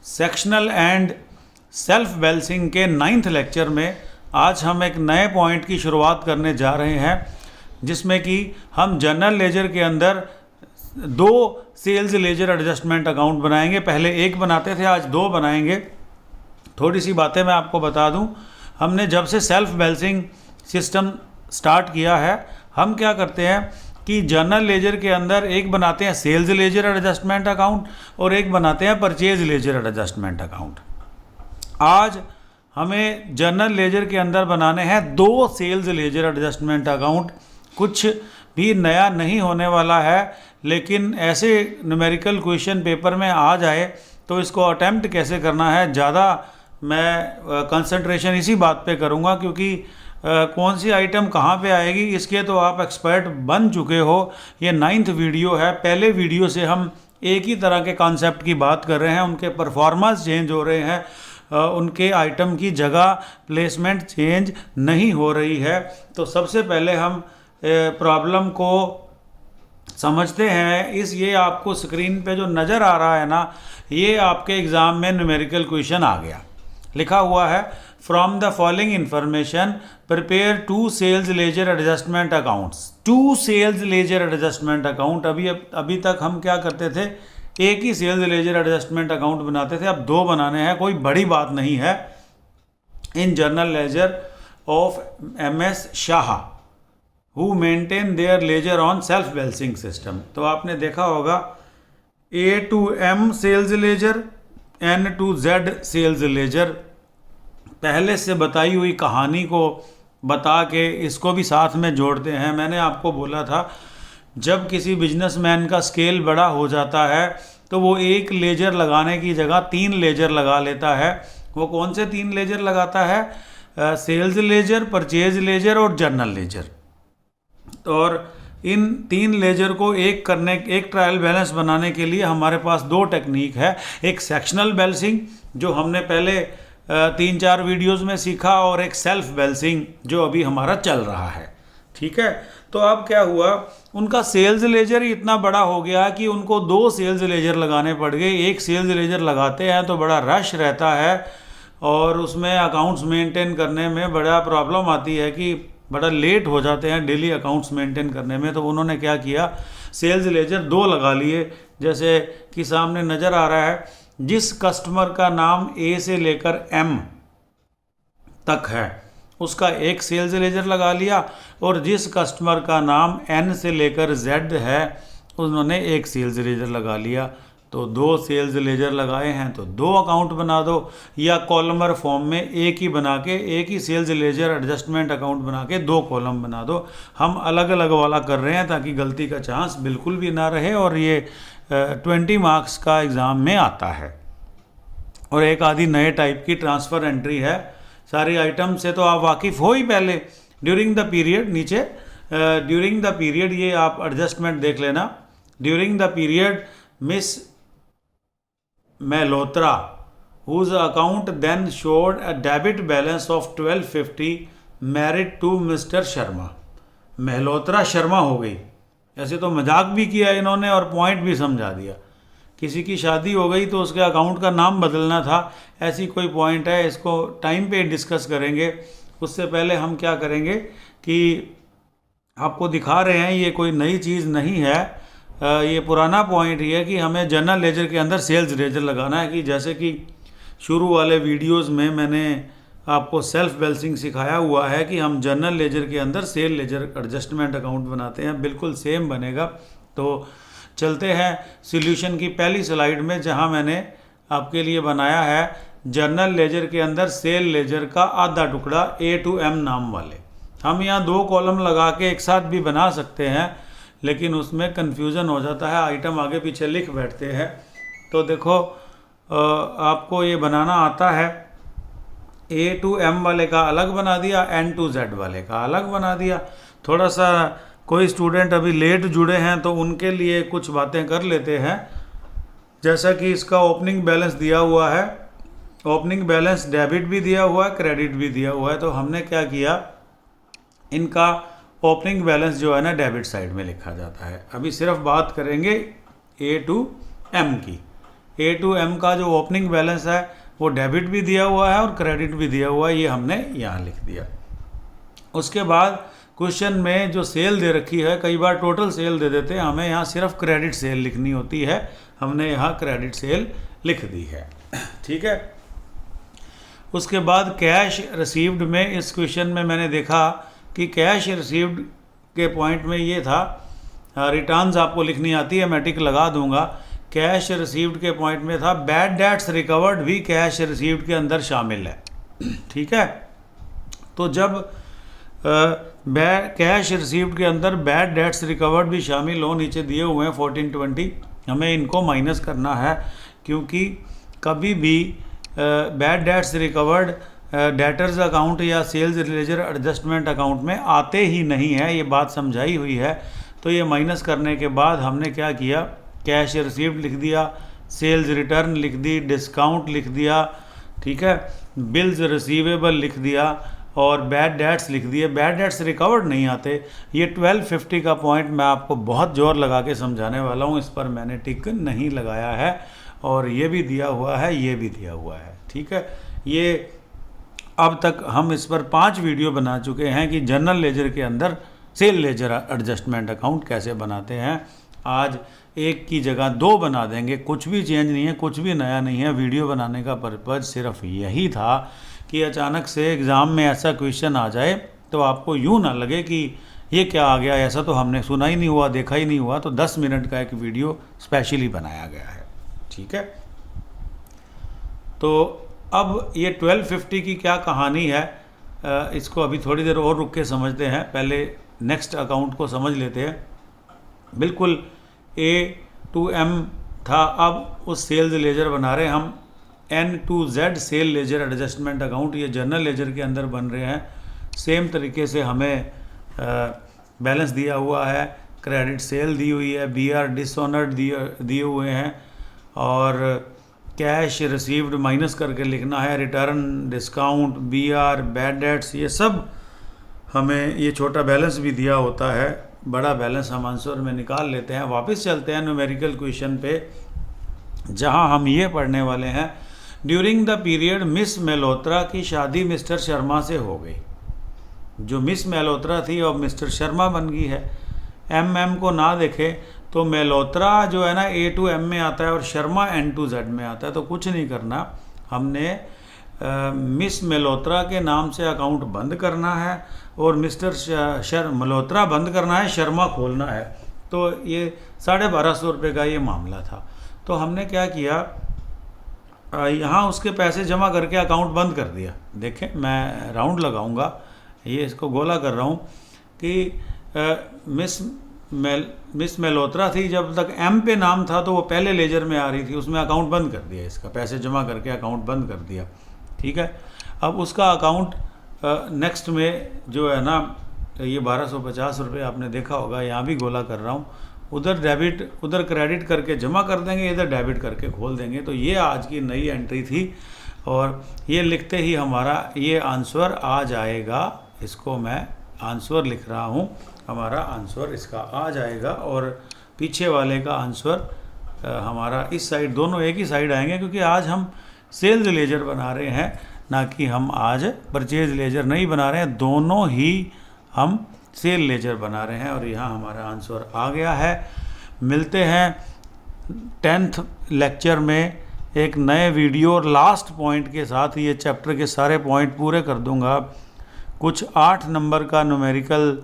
Sectional and self balancing के 9th lecture में आज हम एक नए पॉइंट की शुरुआत करने जा रहे हैं, जिसमें कि हम जनरल लेजर के अंदर 2 सेल्स लेजर एडजस्टमेंट अकाउंट बनाएंगे। पहले एक बनाते थे, आज 2 बनाएंगे। थोड़ी सी बातें मैं आपको बता दूं। हमने जब से सेल्फ बैलेंसिंग सिस्टम स्टार्ट किया है, हम क्या करते हैं कि जनरल लेजर के अंदर एक बनाते हैं सेल्स लेजर एडजस्टमेंट अकाउंट और एक बनाते हैं परचेज लेजर एडजस्टमेंट अकाउंट। आज हमें जनरल लेजर के अंदर बनाने हैं 2 सेल्स लेजर एडजस्टमेंट अकाउंट। कुछ भी नया नहीं होने वाला है, लेकिन ऐसे न्यूमेरिकल क्वेश्चन पेपर में आ जाए तो इसको अटेम्प्ट कैसे करना है, ज़्यादा मैं कंसंट्रेशन इसी बात पे करूँगा, क्योंकि कौन सी आइटम कहाँ पे आएगी इसके तो आप एक्सपर्ट बन चुके हो। ये 9th वीडियो है। पहले वीडियो से हम एक ही तरह के कॉन्सेप्ट की बात कर रहे हैं, उनके परफॉर्मेंस चेंज हो रहे हैं, उनके आइटम की जगह प्लेसमेंट चेंज नहीं हो रही है। तो सबसे पहले हम प्रॉब्लम को समझते हैं। ये आपको स्क्रीन पे जो नज़र आ रहा है ना, ये आपके एग्ज़ाम में न्यूमेरिकल क्वेश्चन आ गया। लिखा हुआ है from the following information prepare 2 sales ledger adjustment accounts. 2 sales ledger adjustment account. अभी तक हम क्या करते थे, एक ही सेल्स लेजर एडजस्टमेंट अकाउंट बनाते थे, अब 2 बनाने हैं। कोई बड़ी बात नहीं है। In general ledger of MS Shah who maintain their ledger on self balancing system. तो आपने देखा होगा A to M sales ledger, N to Z sales ledger. पहले से बताई हुई कहानी को बता के इसको भी साथ में जोड़ते हैं। मैंने आपको बोला था, जब किसी बिजनेसमैन का स्केल बड़ा हो जाता है तो वो एक लेजर लगाने की जगह 3 लेजर लगा लेता है। वो कौन से 3 लेजर लगाता है? सेल्स लेजर, परचेज लेजर और जनरल लेजर। और इन 3 लेजर को एक ट्रायल बैलेंस बनाने के लिए हमारे पास 2 टेक्निक है। एक सेक्शनल बैलेंसिंग जो हमने पहले 3-4 वीडियोस में सीखा, और एक सेल्फ बैलेंसिंग जो अभी हमारा चल रहा है। ठीक है। तो अब क्या हुआ, उनका सेल्स लेजर ही इतना बड़ा हो गया कि उनको 2 सेल्स लेजर लगाने पड़ गए। एक सेल्स लेजर लगाते हैं तो बड़ा रश रहता है और उसमें अकाउंट्स मेंटेन करने में बड़ा प्रॉब्लम आती है कि बड़ा लेट हो जाते हैं डेली अकाउंट्स मेंटेन करने में। तो उन्होंने क्या किया, सेल्स लेजर 2 लगा लिए। जैसे कि सामने नज़र आ रहा है, जिस कस्टमर का नाम A से लेकर M तक है उसका एक सेल्स लेजर लगा लिया, और जिस कस्टमर का नाम N से लेकर Z है उन्होंने एक सेल्स लेजर लगा लिया। तो 2 सेल्स लेजर लगाए हैं तो 2 अकाउंट बना दो, या कॉलमर फॉर्म में एक ही बना के एक ही सेल्स लेजर एडजस्टमेंट अकाउंट बना के 2 कॉलम बना दो। हम अलग अलग वाला कर रहे हैं ताकि गलती का चांस बिल्कुल भी ना रहे, और ये 20 मार्क्स का एग्ज़ाम में आता है। और एक आधी नए टाइप की ट्रांसफ़र एंट्री है। सारी आइटम से तो आप वाकिफ़ हो ही पहले। ड्यूरिंग द पीरियड, नीचे ड्यूरिंग द पीरियड, ये आप एडजस्टमेंट देख लेना। During the period miss Malhotra whose account then showed a debit balance of 1250 married to Mr. Sharma. Malhotra Sharma हो गई। ऐसे तो मजाक भी किया इन्होंने और पॉइंट भी समझा दिया। किसी की शादी हो गई तो उसके अकाउंट का नाम बदलना था, ऐसी कोई पॉइंट है। इसको टाइम पे डिस्कस करेंगे। उससे पहले हम क्या करेंगे कि आपको दिखा रहे हैं, ये कोई नई चीज़ नहीं है, ये पुराना पॉइंट ही है कि हमें जनरल लेजर के अंदर सेल्स लेजर लगाना है। कि जैसे कि शुरू वाले वीडियोस में मैंने आपको सेल्फ बैलेंसिंग सिखाया हुआ है कि हम जनरल लेजर के अंदर सेल लेजर एडजस्टमेंट अकाउंट बनाते हैं, बिल्कुल सेम बनेगा। तो चलते हैं सॉल्यूशन की पहली स्लाइड में, जहां मैंने आपके लिए बनाया है जनरल लेजर के अंदर सेल लेजर का आधा टुकड़ा A to M नाम वाले। हम यहाँ 2 कॉलम लगा के एक साथ भी बना सकते हैं, लेकिन उसमें कन्फ्यूज़न हो जाता है, आइटम आगे पीछे लिख बैठते हैं। तो देखो, आपको ये बनाना आता है। A to M वाले का अलग बना दिया, N to Z वाले का अलग बना दिया। थोड़ा सा कोई स्टूडेंट अभी लेट जुड़े हैं तो उनके लिए कुछ बातें कर लेते हैं। जैसा कि इसका ओपनिंग बैलेंस दिया हुआ है, ओपनिंग बैलेंस डेबिट भी दिया हुआ है, क्रेडिट भी दिया हुआ है। तो हमने क्या किया, इनका ओपनिंग बैलेंस जो है ना डेबिट साइड में लिखा जाता है। अभी सिर्फ बात करेंगे A to M की। A2M का जो ओपनिंग बैलेंस है वो डेबिट भी दिया हुआ है और क्रेडिट भी दिया हुआ है, ये हमने यहाँ लिख दिया। उसके बाद क्वेश्चन में जो सेल दे रखी है, कई बार टोटल सेल दे देते हैं, हमें यहाँ सिर्फ क्रेडिट सेल लिखनी होती है, हमने यहाँ क्रेडिट सेल लिख दी है। ठीक है। उसके बाद कैश रिसीव्ड में, इस क्वेश्चन में मैंने देखा कि कैश रिसीव्ड के पॉइंट में ये था, रिटर्न्स आपको लिखनी आती है, मैं टिक लगा दूंगा। कैश रिसीव्ड के पॉइंट में था बैड डेट्स रिकवर्ड भी कैश रिसीव्ड के अंदर शामिल है। ठीक है। तो जब कैश रिसीव्ड के अंदर बैड डेट्स रिकवर्ड भी शामिल हो, नीचे दिए हुए हैं 1420, हमें इनको माइनस करना है, क्योंकि कभी भी bad debts recovered debtors account या सेल्स लेजर एडजस्टमेंट अकाउंट में आते ही नहीं है, ये बात समझाई हुई है। तो ये माइनस करने के बाद हमने क्या किया, कैश रिसीव्ड लिख दिया, सेल्स रिटर्न लिख दी, डिस्काउंट लिख दिया, ठीक है, बिल्स रिसीवेबल लिख दिया और बैड डेट्स लिख दिए। बैड डेट्स रिकवर्ड नहीं आते। ये 1250 का पॉइंट मैं आपको बहुत जोर लगा के समझाने वाला हूँ, इस पर मैंने टिक नहीं लगाया है, और ये भी दिया हुआ है, ये भी दिया हुआ है। ठीक है। ये अब तक हम इस पर 5 वीडियो बना चुके हैं कि जनरल लेजर के अंदर सेल लेजर एडजस्टमेंट अकाउंट कैसे बनाते हैं। आज एक की जगह 2 बना देंगे, कुछ भी चेंज नहीं है, कुछ भी नया नहीं है। वीडियो बनाने का पर्पज़ सिर्फ यही था कि अचानक से एग्ज़ाम में ऐसा क्वेश्चन आ जाए तो आपको यूँ ना लगे कि ये क्या आ गया, ऐसा तो हमने सुना ही नहीं हुआ, देखा ही नहीं हुआ। तो 10 मिनट का एक वीडियो स्पेशली बनाया गया है। ठीक है। तो अब ये 1250 की क्या कहानी है, इसको अभी थोड़ी देर और रुक के समझते हैं। पहले नेक्स्ट अकाउंट को समझ लेते हैं। बिल्कुल A2M था, अब उस सेल्स लेजर बना रहे हैं हम N2Z sale ledger adjustment account, ये जनरल लेजर के अंदर बन रहे हैं। सेम तरीके से हमें बैलेंस दिया हुआ है, क्रेडिट सेल दी हुई है, BR डिसऑनर्ड दिए हुए हैं, और कैश रिसीव्ड माइनस करके लिखना है, return, discount, BR, bad debts, ये सब हमें, ये छोटा बैलेंस भी दिया होता है, बड़ा बैलेंस हम आंसर में निकाल लेते हैं। वापस चलते हैं न्यूमेरिकल क्वेश्चन पे, जहां हम ये पढ़ने वाले हैं, during the period miss Malhotra की शादी मिस्टर शर्मा से हो गई। जो मिस मेल्होत्रा थी अब मिस्टर शर्मा बन गई है। MM को ना देखे तो मेल्होत्रा जो है ना A2M में आता है और शर्मा N2Z में आता है। तो कुछ नहीं करना, हमने मिस मेल्होत्रा के नाम से अकाउंट बंद करना है और मिस्टर मल्होत्रा बंद करना है, शर्मा खोलना है। तो ये 1250 रुपये का ये मामला था। तो हमने क्या किया, यहाँ उसके पैसे जमा करके अकाउंट बंद कर दिया। देखें, मैं राउंड लगाऊंगा, ये इसको गोला कर रहा हूँ कि मिस मेल्होत्रा थी, जब तक M पे नाम था तो वो पहले लेजर में आ रही थी, उसमें अकाउंट बंद कर दिया, इसका पैसे जमा करके अकाउंट बंद कर दिया। ठीक है। अब उसका अकाउंट नेक्स्ट में जो है ना, ये 1250 रुपये आपने देखा होगा, यहाँ भी गोला कर रहा हूँ, उधर डेबिट उधर क्रेडिट करके जमा कर देंगे, इधर डेबिट करके खोल देंगे। तो ये आज की नई एंट्री थी और ये लिखते ही हमारा ये आंसर आ जाएगा। इसको मैं आंसर लिख रहा हूँ, हमारा आंसर इसका आ जाएगा और पीछे वाले का आंसर हमारा इस साइड, दोनों एक ही साइड आएंगे, क्योंकि आज हम सेल्स लेजर बना रहे हैं, ना कि हम आज परचेज लेजर नहीं बना रहे हैं, दोनों ही हम सेल लेजर बना रहे हैं। और यहाँ हमारा आंसर आ गया है। मिलते हैं 10th लेक्चर में एक नए वीडियो और लास्ट पॉइंट के साथ। ये चैप्टर के सारे पॉइंट पूरे कर दूंगा। कुछ 8 नंबर का न्यूमेरिकल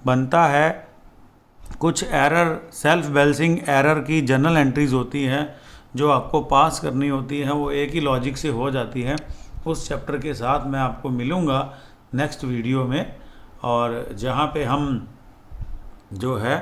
बनता है, कुछ एरर, सेल्फ बैलेंसिंग एरर की जनरल एंट्रीज होती हैं जो आपको पास करनी होती हैं, वो एक ही लॉजिक से हो जाती हैं। उस चैप्टर के साथ मैं आपको मिलूँगा नेक्स्ट वीडियो में, और जहाँ पे हम जो है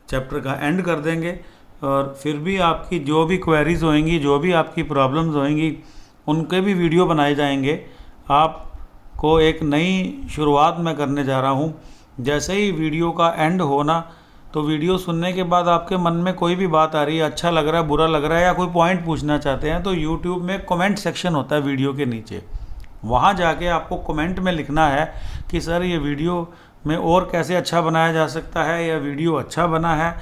चैप्टर का एंड कर देंगे। और फिर भी आपकी जो भी क्वेरीज होंगी, जो भी आपकी प्रॉब्लम्स होंगी, उनके भी वीडियो बनाए जाएंगे। आपको एक नई शुरुआत मैं करने जा रहा हूँ। जैसे ही वीडियो का एंड होना, तो वीडियो सुनने के बाद आपके मन में कोई भी बात आ रही है, अच्छा लग रहा है, बुरा लग रहा है, या कोई पॉइंट पूछना चाहते हैं, तो यूट्यूब में कमेंट सेक्शन होता है वीडियो के नीचे, वहाँ जाके आपको कमेंट में लिखना है कि सर ये वीडियो में और कैसे अच्छा बनाया जा सकता है, या वीडियो अच्छा बना है,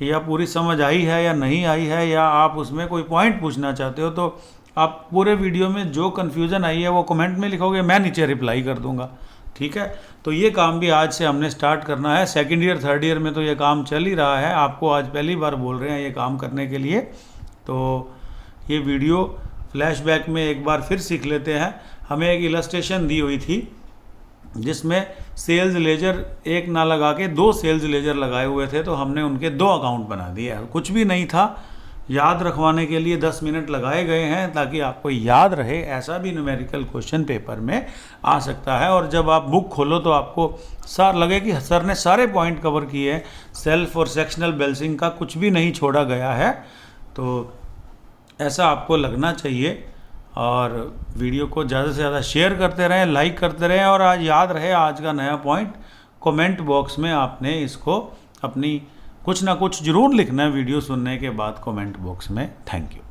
या पूरी समझ आई है या नहीं आई है, या आप उसमें कोई पॉइंट पूछना चाहते हो, तो आप पूरे वीडियो में जो कन्फ्यूज़न आई है वो कमेंट में लिखोगे, मैं नीचे रिप्लाई कर दूंगा। ठीक है, तो ये काम भी आज से हमने स्टार्ट करना है। सेकेंड ईयर थर्ड ईयर में तो ये काम चल ही रहा है, आपको आज पहली बार बोल रहे हैं ये काम करने के लिए। तो ये वीडियो फ्लैशबैक में एक बार फिर सीख लेते हैं। हमें एक इलस्ट्रेशन दी हुई थी जिसमें सेल्स लेजर एक ना लगा के 2 सेल्स लेजर लगाए हुए थे, तो हमने उनके 2 अकाउंट बना दिए। कुछ भी नहीं था, याद रखवाने के लिए 10 मिनट लगाए गए हैं ताकि आपको याद रहे। ऐसा भी न्यूमेरिकल क्वेश्चन पेपर में आ सकता है, और जब आप बुक खोलो तो आपको लगे कि सर ने सारे पॉइंट कवर किए हैं, सेल्फ और सेक्शनल बेल्सिंग का कुछ भी नहीं छोड़ा गया है। तो ऐसा आपको लगना चाहिए, और वीडियो को ज़्यादा से ज़्यादा शेयर करते रहें, लाइक करते रहें, और आज याद रहे आज का नया पॉइंट। कमेंट बॉक्स में आपने इसको अपनी कुछ ना कुछ ज़रूर लिखना है वीडियो सुनने के बाद कमेंट बॉक्स में। Thank you.